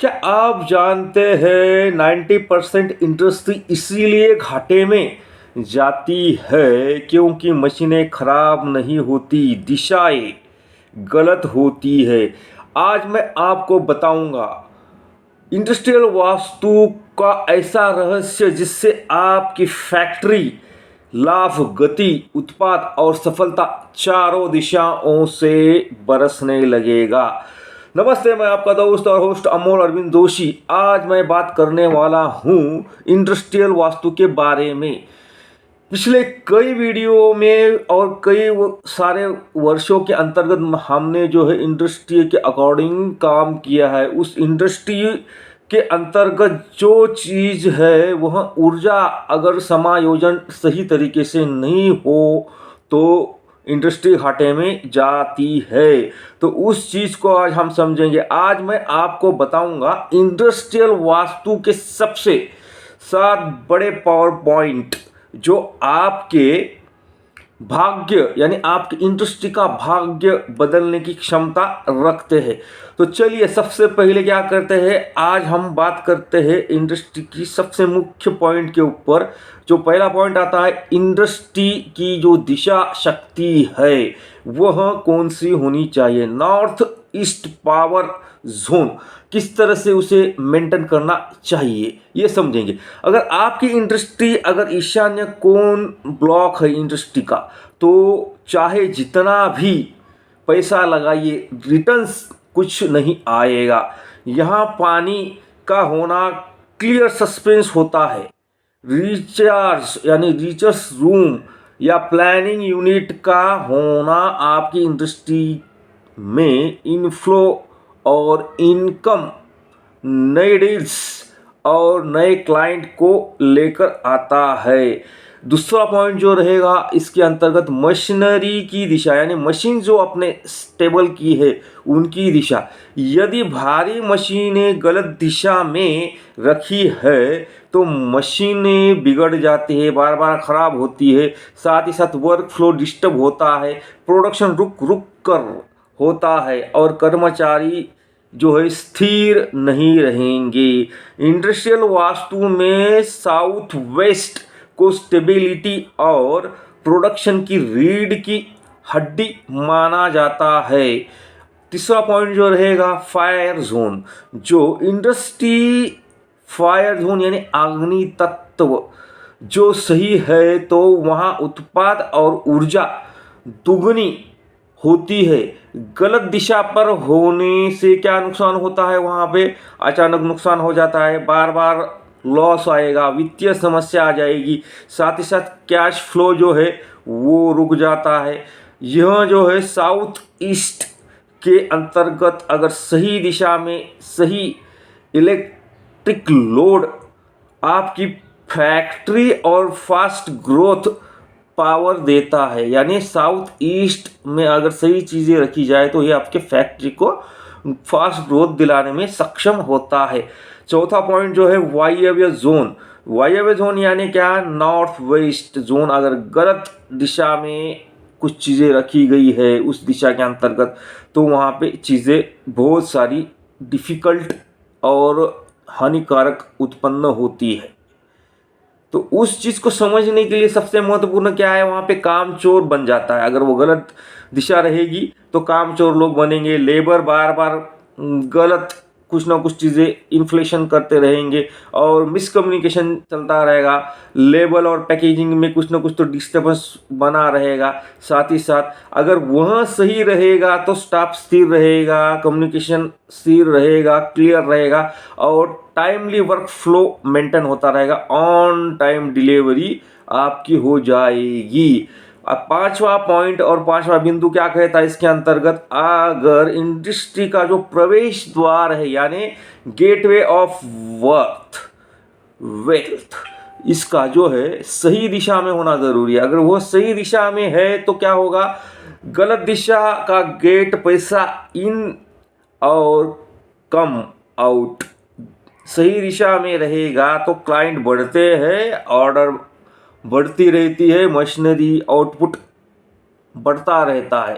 क्या आप जानते हैं 90% इंडस्ट्री इसीलिए घाटे में जाती है क्योंकि मशीनें खराब नहीं होती, दिशाएं गलत होती है। आज मैं आपको बताऊंगा इंडस्ट्रियल वास्तु का ऐसा रहस्य जिससे आपकी फैक्ट्री लाभ, गति, उत्पाद और सफलता चारों दिशाओं से बरसने लगेगा। नमस्ते, मैं आपका दोस्त और होस्ट अमोल अरविंद जोशी। आज मैं बात करने वाला हूँ इंडस्ट्रियल वास्तु के बारे में। पिछले कई वीडियो में और कई सारे वर्षों के अंतर्गत हमने जो है इंडस्ट्री के अकॉर्डिंग काम किया है। उस इंडस्ट्री के अंतर्गत जो चीज़ है वह ऊर्जा अगर समायोजन सही तरीके से नहीं हो तो इंडस्ट्री घाटे में जाती है। तो उस चीज़ को आज हम समझेंगे। आज मैं आपको बताऊंगा इंडस्ट्रियल वास्तु के सबसे 7 बड़े पावर पॉइंट जो आपके भाग्य यानी आपकी इंडस्ट्री का भाग्य बदलने की क्षमता रखते हैं। तो चलिए सबसे पहले क्या करते हैं, आज हम बात करते हैं इंडस्ट्री की सबसे मुख्य पॉइंट के ऊपर। जो पहला पॉइंट आता है, इंडस्ट्री की जो दिशा शक्ति है वह कौन सी होनी चाहिए। नॉर्थ ईस्ट पावर जोन किस तरह से उसे मेंटेन करना चाहिए ये समझेंगे। अगर आपकी इंडस्ट्री अगर ईशान्य कोण ब्लॉक है इंडस्ट्री का, तो चाहे जितना भी पैसा लगाइए रिटर्न्स कुछ नहीं आएगा। यहाँ पानी का होना क्लियर सस्पेंस होता है। रिचार्ज यानी रिचर्स रूम या प्लानिंग यूनिट का होना आपकी इंडस्ट्री में इनफ्लो और इनकम, नए डील्स और नए क्लाइंट को लेकर आता है। दूसरा पॉइंट जो रहेगा इसके अंतर्गत मशीनरी की दिशा यानी मशीन जो अपने स्टेबल की है उनकी दिशा। यदि भारी मशीनें गलत दिशा में रखी है तो मशीनें बिगड़ जाती है, बार बार खराब होती है। साथ ही साथ वर्क फ्लो डिस्टर्ब होता है, प्रोडक्शन रुक रुक कर होता है और कर्मचारी जो है स्थिर नहीं रहेंगे। इंडस्ट्रियल वास्तु में साउथ वेस्ट को स्टेबिलिटी और प्रोडक्शन की रीढ़ की हड्डी माना जाता है। तीसरा पॉइंट जो रहेगा फायर जोन। जो इंडस्ट्री फायर जोन यानी अग्नि तत्व जो सही है तो वहाँ उत्पाद और ऊर्जा दुगनी होती है। गलत दिशा पर होने से क्या नुकसान होता है, वहाँ पे अचानक नुकसान हो जाता है, बार बार लॉस आएगा, वित्तीय समस्या आ जाएगी, साथ ही साथ कैश फ्लो जो है वो रुक जाता है। यह जो है साउथ ईस्ट के अंतर्गत अगर सही दिशा में सही इलेक्ट्रिक लोड आपकी फैक्ट्री और फास्ट ग्रोथ पावर देता है, यानी साउथ ईस्ट में अगर सही चीज़ें रखी जाए तो ये आपके फैक्ट्री को फास्ट ग्रोथ दिलाने में सक्षम होता है। चौथा पॉइंट जो है वायव्य जोन। वायव्य जोन यानी क्या, नॉर्थ वेस्ट जोन अगर गलत दिशा में कुछ चीज़ें रखी गई है उस दिशा के अंतर्गत तो वहाँ पे चीज़ें बहुत सारी डिफ़िकल्ट और हानिकारक उत्पन्न होती है। तो उस चीज़ को समझने के लिए सबसे महत्वपूर्ण क्या है, वहाँ पे काम चोर बन जाता है। अगर वो गलत दिशा रहेगी तो काम चोर लोग बनेंगे, लेबर बार बार गलत कुछ ना कुछ चीज़ें इन्फ्लेशन करते रहेंगे और मिसकम्युनिकेशन चलता रहेगा। लेबल और पैकेजिंग में कुछ ना कुछ तो डिस्टर्बेंस बना रहेगा। साथ ही साथ अगर वह सही रहेगा तो स्टाफ स्थिर रहेगा, कम्युनिकेशन स्थिर रहेगा, क्लियर रहेगा और टाइमली वर्क फ्लो मेंटेन होता रहेगा। ऑन टाइम डिलीवरी आपकी हो जाएगी। अब पांचवा पॉइंट और पांचवा बिंदु क्या कहता है इसके अंतर्गत, अगर इंडस्ट्री का जो प्रवेश द्वार है यानी गेटवे ऑफ वर्थ वेल्थ, इसका जो है सही दिशा में होना जरूरी है। अगर वो सही दिशा में है तो क्या होगा, गलत दिशा का गेट पैसा इन और कम आउट। सही दिशा में रहेगा तो क्लाइंट बढ़ते हैं, ऑर्डर बढ़ती रहती है, मशीनरी आउटपुट बढ़ता रहता है।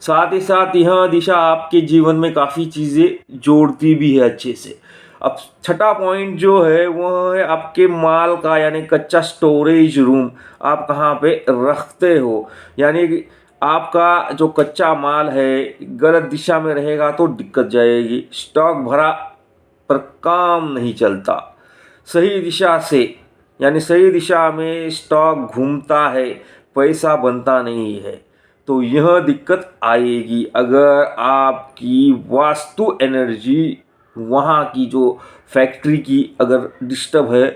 साथ ही साथ यह दिशा आपके जीवन में काफ़ी चीज़ें जोड़ती भी है अच्छे से। अब छठा पॉइंट जो है वो है आपके माल का, यानी कच्चा स्टोरेज रूम आप कहाँ पे रखते हो। यानी कि आपका जो कच्चा माल है गलत दिशा में रहेगा तो दिक्कत जाएगी, स्टॉक भरा पर काम नहीं चलता। सही दिशा से, यानी सही दिशा में स्टॉक घूमता है, पैसा बनता नहीं है, तो यह दिक्कत आएगी। अगर आपकी वास्तु एनर्जी वहाँ की जो फैक्ट्री की अगर डिस्टर्ब है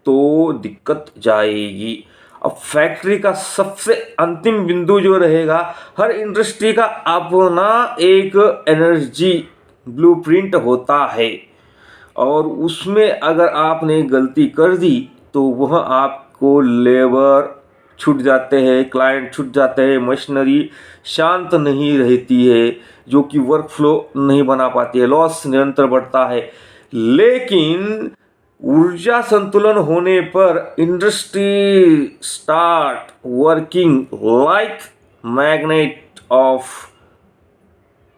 तो दिक्कत जाएगी। अब फैक्ट्री का सबसे अंतिम बिंदु जो रहेगा, हर इंडस्ट्री का अपना एक एनर्जी ब्लूप्रिंट होता है, और उसमें अगर आपने गलती कर दी तो वह आपको लेबर छूट जाते हैं, क्लाइंट छूट जाते हैं, मशीनरी शांत नहीं रहती है, जो कि वर्क फ्लो नहीं बना पाती है, लॉस निरंतर बढ़ता है। लेकिन ऊर्जा संतुलन होने पर industry start working like magnet of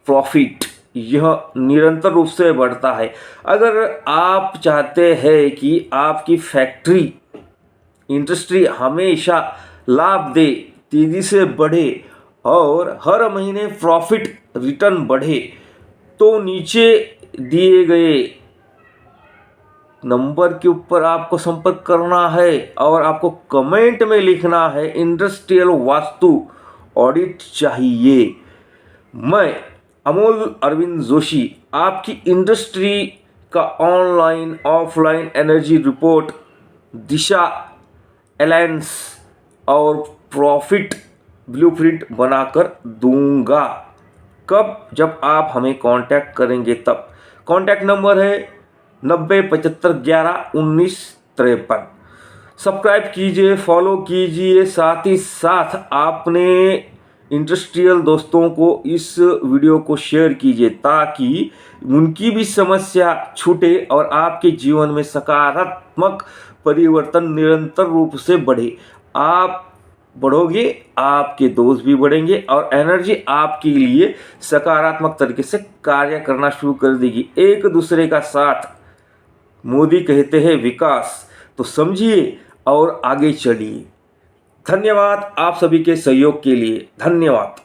profit, यह निरंतर रूप से बढ़ता है। अगर आप चाहते हैं कि आपकी फैक्ट्री इंडस्ट्री हमेशा लाभ दे, तेजी से बढ़े और हर महीने प्रॉफिट रिटर्न बढ़े, तो नीचे दिए गए नंबर के ऊपर आपको संपर्क करना है और आपको कमेंट में लिखना है इंडस्ट्रियल वास्तु ऑडिट चाहिए। मैं अमोल अरविंद जोशी आपकी इंडस्ट्री का ऑनलाइन ऑफलाइन एनर्जी रिपोर्ट, दिशा, अलायंस और प्रॉफिट ब्लूप्रिंट बनाकर दूंगा। कब? जब आप हमें कांटेक्ट करेंगे तब। कांटेक्ट नंबर है 9075111953। सब्सक्राइब कीजिए, फॉलो कीजिए, साथ ही साथ आपने इंडस्ट्रियल दोस्तों को इस वीडियो को शेयर कीजिए ताकि उनकी भी समस्या छूटे और आपके जीवन में सकारात्मक परिवर्तन निरंतर रूप से बढ़े। आप बढ़ोगे, आपके दोस्त भी बढ़ेंगे और एनर्जी आपके लिए सकारात्मक तरीके से कार्य करना शुरू कर देगी। एक दूसरे का साथ, मोदी कहते हैं विकास, तो समझिए और आगे चलिए। धन्यवाद आप सभी के सहयोग के लिए, धन्यवाद।